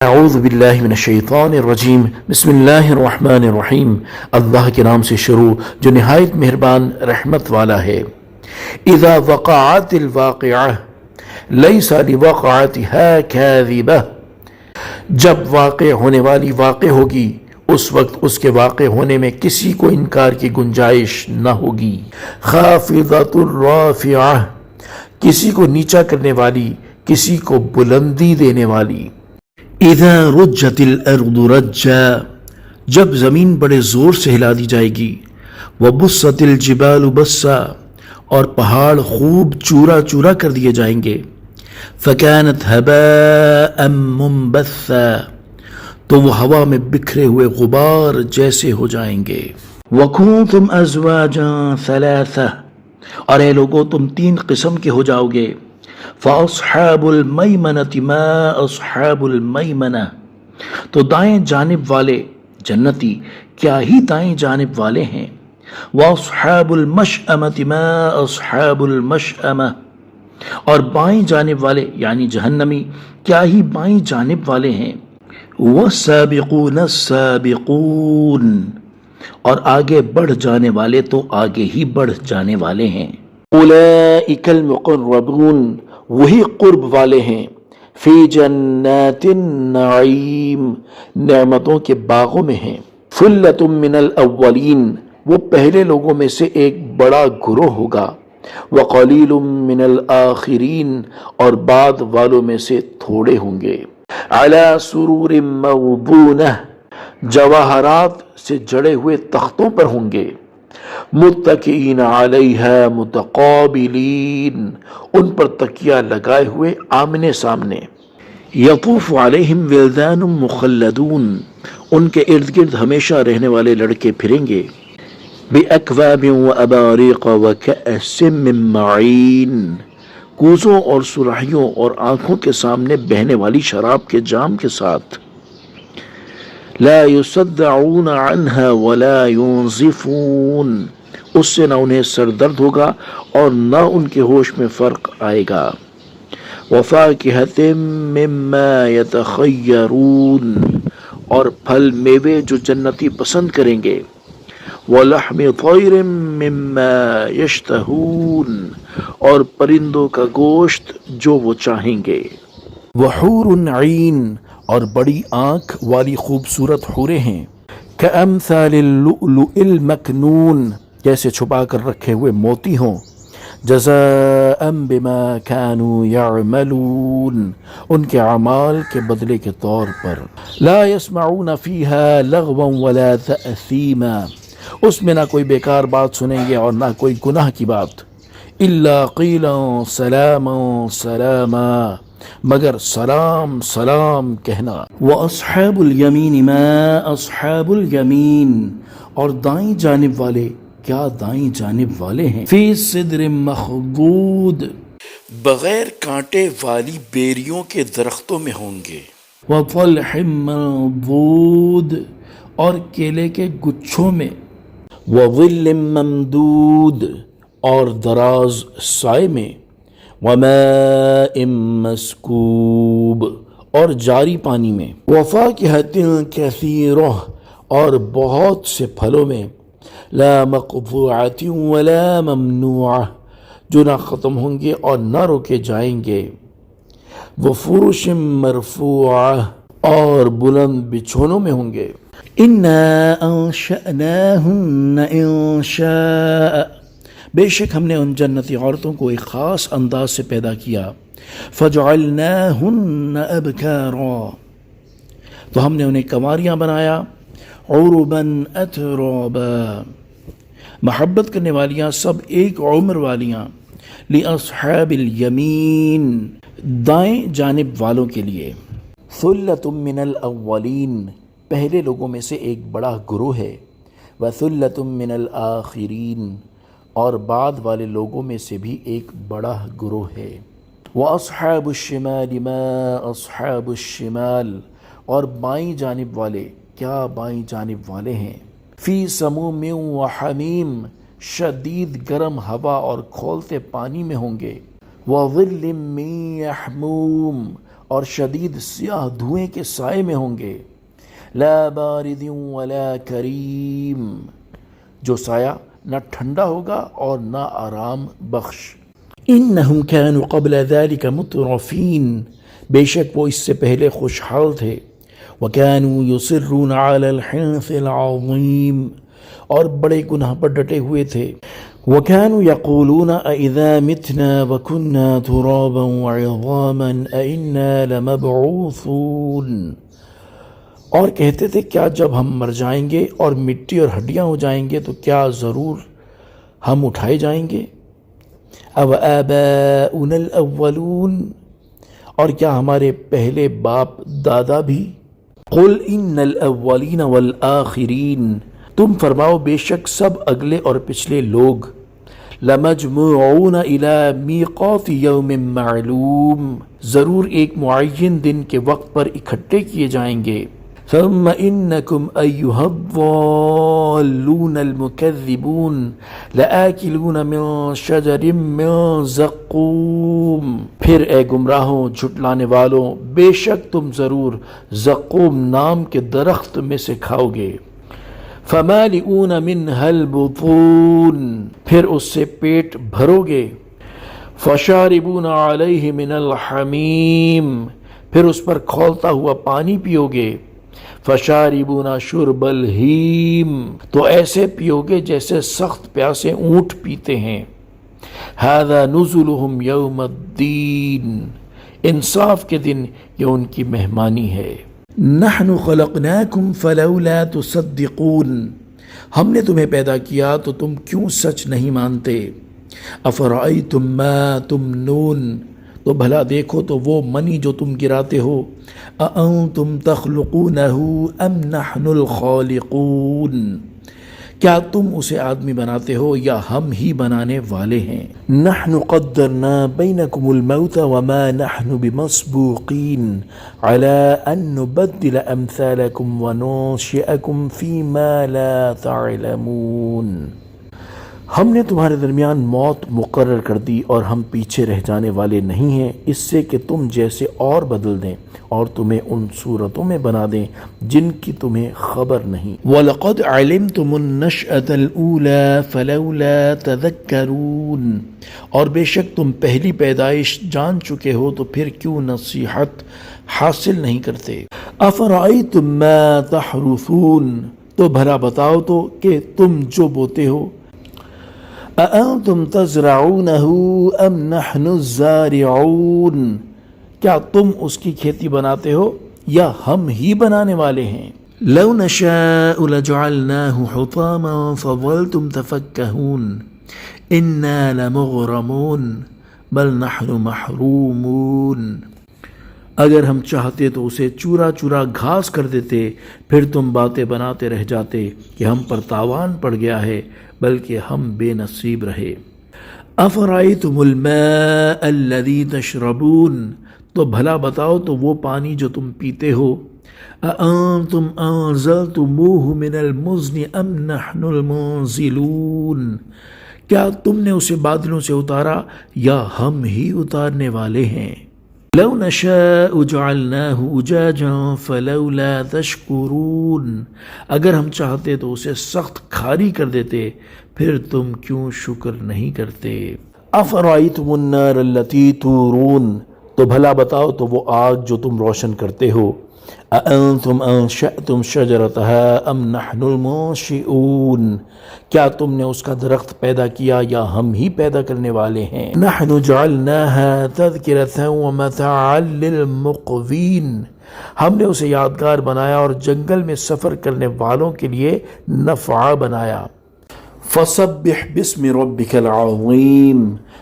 اعوذ باللہ من الشیطان الرجیم بسم اللہ الرحمن الرحیم۔ اللہ کے نام سے شروع جو نہایت مہربان رحمت والا ہے۔ اذا وقعت الواقعہ لیس لوقعتها کاذبہ، جب واقع ہونے والی واقع ہوگی اس وقت اس کے واقع ہونے میں کسی کو انکار کی گنجائش نہ ہوگی۔ خافضۃ الرافعہ، کسی کو نیچا کرنے والی، کسی کو بلندی دینے والی۔ اذا رجت الارض رجا، جب زمین بڑے زور سے ہلا دی جائے گی۔ وبست الجبال بسا، اور پہاڑ خوب چورا چورا کر دیے جائیں گے۔ فكانت هباء منبثا، تو وہ ہوا میں بکھرے ہوئے غبار جیسے ہو جائیں گے۔ وكنتم ازواجا ثلاثا، اور اے لوگو تم تین قسم کے ہو جاؤ گے۔ فاصحاب المیمنة ما اصحاب المیمنہ، تو دائیں جانب والے جنتی کیا ہی دائیں جانب والے ہیں۔ واصحاب المشأمة ما اصحاب المشأمہ، اور بائیں جانب والے یعنی جہنمی کیا ہی بائیں جانب والے ہیں۔ والسابقون السابقون، اور آگے بڑھ جانے والے تو آگے ہی بڑھ جانے والے ہیں۔ اولئک المقربون، وہی قرب والے ہیں۔ فی جنات النعیم، نعمتوں کے باغوں میں ہیں۔ ثلۃ من الاولین، وہ پہلے لوگوں میں سے ایک بڑا گروہ ہوگا۔ وقلیل من الآخرین، اور بعد والوں میں سے تھوڑے ہوں گے۔ علی سرور موضونہ، جواہرات سے جڑے ہوئے تختوں پر ہوں گے۔ متکئین علیہا متقابلین، ان پر تکیہ لگائے ہوئے آمنے سامنے۔ یطوف علیہم ولدان مخلدون، ان کے ارد گرد ہمیشہ رہنے والے لڑکے پھریں گے۔ بأکواب واباریق وکأس من معین، کوزوں اور سراہیوں اور آنکھوں کے سامنے بہنے والی شراب کے جام کے ساتھ۔ لا يصدعون عنها ولا ينزفون، اس سے نہ انہیں سر درد ہوگا اور نہ ان کے ہوش میں فرق آئے گا۔ وفاکہۃ مما یتخیرون، اور پھل میوے جو جنتی پسند کریں گے۔ ولحم طیر مما یشتہون، اور پرندوں کا گوشت جو وہ چاہیں گے۔ وحور عین، اور بڑی آنکھ والی خوبصورت حوریں ہیں۔ کأمثال اللؤلؤ المکنون، جیسے چھپا کر رکھے ہوئے موتی ہوں۔ جزاء بما كانوا يعملون، ان کے اعمال کے بدلے کے طور پر۔ لا يسمعون فيها لغوا ولا تأثیما، اس میں نہ کوئی بیکار بات سنیں گے اور نہ کوئی گناہ کی بات۔ الا قیلا سلاما سلاما، مگر سلام سلام کہنا۔ وَأَصْحَابُ الْيَمِينِ مَا أَصْحَابُ الْيَمِينِ، اور دائیں جانب والے کیا دائیں جانب والے ہیں۔ فِي صِدْرٍ مَخْضُودٍ، بغیر کانٹے والی بیریوں کے درختوں میں ہوں گے۔ وَطَلْحٍ مَنضُودٍ، اور کیلے کے گچھوں میں۔ وَظِلٍّ مَمْدُودٍ، اور دراز سائے میں۔ وماء مسکوب، اور جاری پانی میں۔ وفاکہۃ کثیرہ، اور بہت سے پھلوں میں۔ لا مقطوعۃ ولا ممنوعہ، جو نہ ختم ہوں گے اور نہ روکے جائیں گے۔ وفرش مرفوعہ، اور بلند بچھونوں میں ہوں گے۔ انا انشأناہن انشاء، بے شک ہم نے ان جنتی عورتوں کو ایک خاص انداز سے پیدا کیا۔ فجعلناہن ابکارا، تو ہم نے انہیں کنواریاں بنایا۔ عربا اترابا، محبت کرنے والیاں، سب ایک عمر والیاں۔ لاصحاب الیمین، دائیں جانب والوں کے لیے۔ ثلۃ من الاولین، پہلے لوگوں میں سے ایک بڑا گروہ ہے۔ وثلۃ من الآخرین، اور بعد والے لوگوں میں سے بھی ایک بڑا گروہ ہے۔ وَأَصْحَابُ الشِّمَالِ مَا أَصْحَابُ الشِّمَالِ، اور بائیں جانب والے کیا بائیں جانب والے ہیں۔ فِي سَمُومٍ وَحَمِيمٍ، شدید گرم ہوا اور کھولتے پانی میں ہوں گے۔ وَظِلٍّ مِّن يَحْمُومٍ، اور شدید سیاہ دھوئیں کے سائے میں ہوں گے. لا بارد ولا کریم، جو سایہ نہ ٹھنڈا ہوگا اور نہ آرام بخش. انہم كانوا قبل ذلك مترفین، بے شک وہ اس سے پہلے خوشحال تھے. وكانوا يصرون على الحنث العظیم، اور بڑے گناہ پر ڈٹے ہوئے تھے. وكانوا يقولون أإذا متنا وكنا ترابا وعظاما أإنا لمبعوثون، اور کہتے تھے کیا جب ہم مر جائیں گے اور مٹی اور ہڈیاں ہو جائیں گے تو کیا ضرور ہم اٹھائے جائیں گے. او آباؤنا الاولون، اور کیا ہمارے پہلے باپ دادا بھی. قل ان الاولین والآخرین، تم فرماؤ بے شک سب اگلے اور پچھلے لوگ. لمجموعون الی میقات یوم معلوم، ضرور ایک معین دن کے وقت پر اکٹھے کیے جائیں گے. ثم انکم ایھا الضالون المکذبون لآکلون من شجر من زقوم، پھر اے گمراہوں جھٹلانے والوں، بے شک تم ضرور زقوم نام کے درخت میں سے کھاؤ گے. فمالئون منها البطون، پھر اس سے پیٹ بھرو گے. فشاربون علیہ من الحمیم، پھر اس پر کھولتا ہوا پانی پیو گے. فشاربون شرب الہیم، تو ایسے پیو گے جیسے سخت پیاسے اونٹ پیتے ہیں. ھذا نزلہم یوم الدین، انصاف کے دن یہ ان کی مہمانی ہے. نحن خلقناکم فلولا تصدقون، ہم نے تمہیں پیدا کیا تو تم کیوں سچ نہیں مانتے. افرأیتم ما تمنون، تو بھلا دیکھو تو وہ منی جو تم گراتے ہو. اانتم تخلقونہ ام نحن الخالقون، کیا تم اسے آدمی بناتے ہو یا ہم ہی بنانے والے ہیں. نحن قدرنا بینکم الموت وما نحن بمسبوقین علی ان نبدل امثالکم وننشئکم فیما لا تعلمون، ہم نے تمہارے درمیان موت مقرر کر دی اور ہم پیچھے رہ جانے والے نہیں ہیں اس سے کہ تم جیسے اور بدل دیں اور تمہیں ان صورتوں میں بنا دیں جن کی تمہیں خبر نہیں. وَلَقَدْ عَلِمْتُمُ النَّشْأَةَ الْأُولَى فَلَوْلَا تَذَكَّرُونَ، اور بے شک تم پہلی پیدائش جان چکے ہو تو پھر کیوں نصیحت حاصل نہیں کرتے. أَفَرَأَيْتُم مَّا تَحْرُثُونَ، تو بھلا بتاؤ تو کہ تم جو بوتے ہو. أَأَنتُمْ تَزْرَعُونَهُ أَمْ نَحْنُ الزَّارِعُونَ، کیا تم اس کی کھیتی بناتے ہو یا ہم ہی بنانے والے ہیں. لَوْ نَشَاءُ لَجَعَلْنَاهُ حُطَامًا فَظَلْتُمْ تَفَكَّهُونَ إِنَّا لَمُغْرَمُونَ بَلْ نَحْنُ مَحْرُومُونَ، اگر ہم چاہتے تو اسے چورا چورا گھاس کر دیتے، پھر تم باتیں بناتے رہ جاتے کہ ہم پر تاوان پڑ گیا ہے، بلکہ ہم بے نصیب رہے. افرأیتم الماء الذی تشربون، تو بھلا بتاؤ تو وہ پانی جو تم پیتے ہو. اانتم انزلتموہ من المزن ام نحن المنزلون، کیا تم نے اسے بادلوں سے اتارا یا ہم ہی اتارنے والے ہیں. لو نشاء جعلناہ اجاجا فلولا تشکرون، اگر ہم چاہتے تو اسے سخت کھاری کر دیتے، پھر تم کیوں شکر نہیں کرتے. افرأیتم النار التی تورون، تو بھلا بتاؤ تو وہ آگ جو تم روشن کرتے ہو. اانتم انشأتم شجرتها ام نحن المنشئون، کیا تم نے اس کا درخت پیدا کیا یا ہم ہی پیدا کرنے والے ہیں. نحن جعلناها تذکرة ومتاعا للمقوین، ہم نے اسے یادگار بنایا اور جنگل میں سفر کرنے والوں کے لیے نفع بنایا. فسبح باسم ربک العظیم،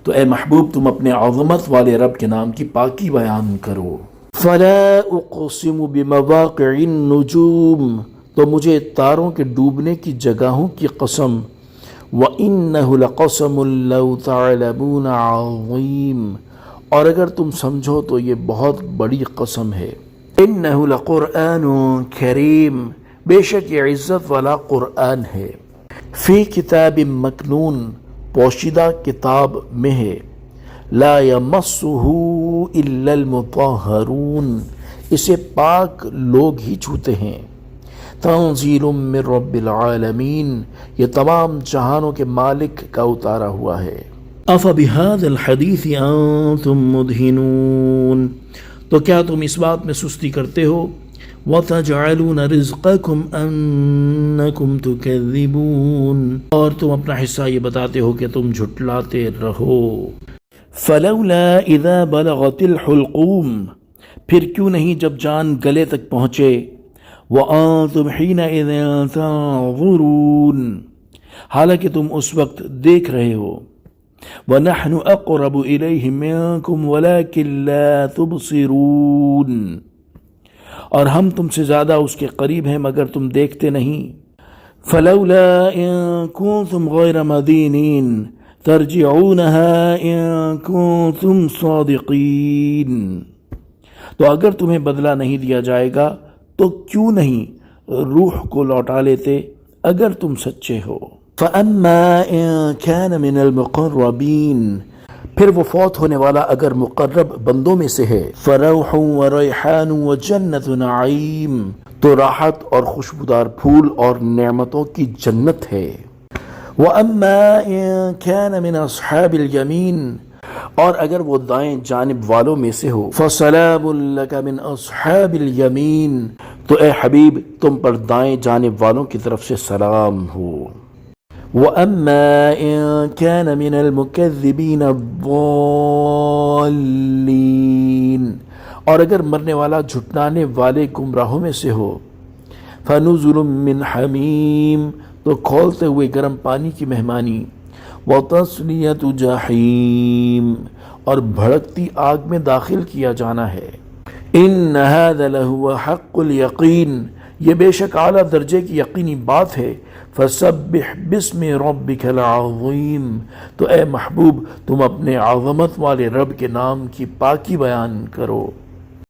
تو اے محبوب تم اپنے عظمت والے رب کے نام کی پاکی بیان کرو. فلا اقسم بمواقع النجوم، تو مجھے تاروں کے ڈوبنے کی جگہوں کی قسم. وَإِنَّهُ لَقَسَمٌ لَوْ تَعْلَمُونَ عَظِيمٌ، اور اگر تم سمجھو تو یہ بہت بڑی قسم ہے. إِنَّهُ لَقُرْآنٌ كَرِيمٌ، بے شک یہ عزت والا قرآن ہے. فی کتاب مکنون، پوشیدہ کتاب میں ہے. لا یمسہ إلا المطهرون، اسے پاک لوگ ہی چھوتے ہیں۔ تنزیل من رب العالمین، یہ تمام جہانوں کے مالک کا اتارا ہوا ہے۔ افبہذا الحدیث انتم مدہنون، تو کیا تم اس بات میں سستی کرتے ہو؟ وَتَجْعَلُونَ رِزْقَكُمْ أَنَّكُمْ تُكَذِّبُونَ، اور تم اپنا حصہ یہ بتاتے ہو کہ تم جھٹلاتے رہو۔ فَلَوْلَا إِذَا بَلَغَتِ الْحُلْقُومَ، پھر کیوں نہیں جب جان گلے تک پہنچے، وَأَنْتُمْ حِينَئِذٍ تَنظُرُونَ، حالانکہ تم اس وقت دیکھ رہے ہو، وَنَحْنُ أَقْرَبُ إِلَيْهِ مِنْكُمْ وَلَكِنْ لَا تُبْصِرُونَ، اور ہم تم سے زیادہ اس کے قریب ہیں مگر تم دیکھتے نہیں۔ فَلَوْلَا إِن كُنتُمْ غَيْرَ مَدِينِينَ تَرْجِعُونَهَا إِن كُنتُمْ صَادِقِينَ، تو اگر تمہیں بدلہ نہیں دیا جائے گا تو کیوں نہیں روح کو لوٹا لیتے اگر تم سچے ہو۔ فَأَمَّا إِن كَانَ مِنَ الْمُقَرَّبِينَ، پھر وہ فوت ہونے والا اگر مقرب بندوں میں سے ہے، فَرَوْحٌ وَرَيْحَانٌ وَجَنَّةُ نَعِيمٍ، تو راحت اور خوشبودار پھول اور نعمتوں کی جنت ہے۔ وَأَمَّا إِن كَانَ مِنْ أَصْحَابِ الْيَمِينِ، اور اگر وہ دائیں جانب والوں میں سے ہو، فَسَلَامٌ لَكَ مِنْ أَصْحَابِ الْيَمِينِ، تو اے حبیب تم پر دائیں جانب والوں کی طرف سے سلام ہو۔ وَأَمَّا إِن كَانَ مِنَ الْمُكَذِّبِينَ الضَّالِّينَ، اور اگر مرنے والا جھٹلانے والے گمراہوں میں سے ہو، فَنُزُلٌ مِّنْ حَمِيمٍ، تو کھولتے ہوئے گرم پانی کی مہمانی، وَتَصْلِيَةُ جَحِيمٍ، اور بھڑکتی آگ میں داخل کیا جانا ہے۔ إِنَّ هَذَا لَهُوَ حَقُّ الْيَقِينِ، یہ بے شک اعلیٰ درجے کی یقینی بات ہے۔ فَسَبِّحْ بِاسْمِ رَبِّكَ الْعَظِيمِ، تو اے محبوب تم اپنے عظمت والے رب کے نام کی پاکی بیان کرو۔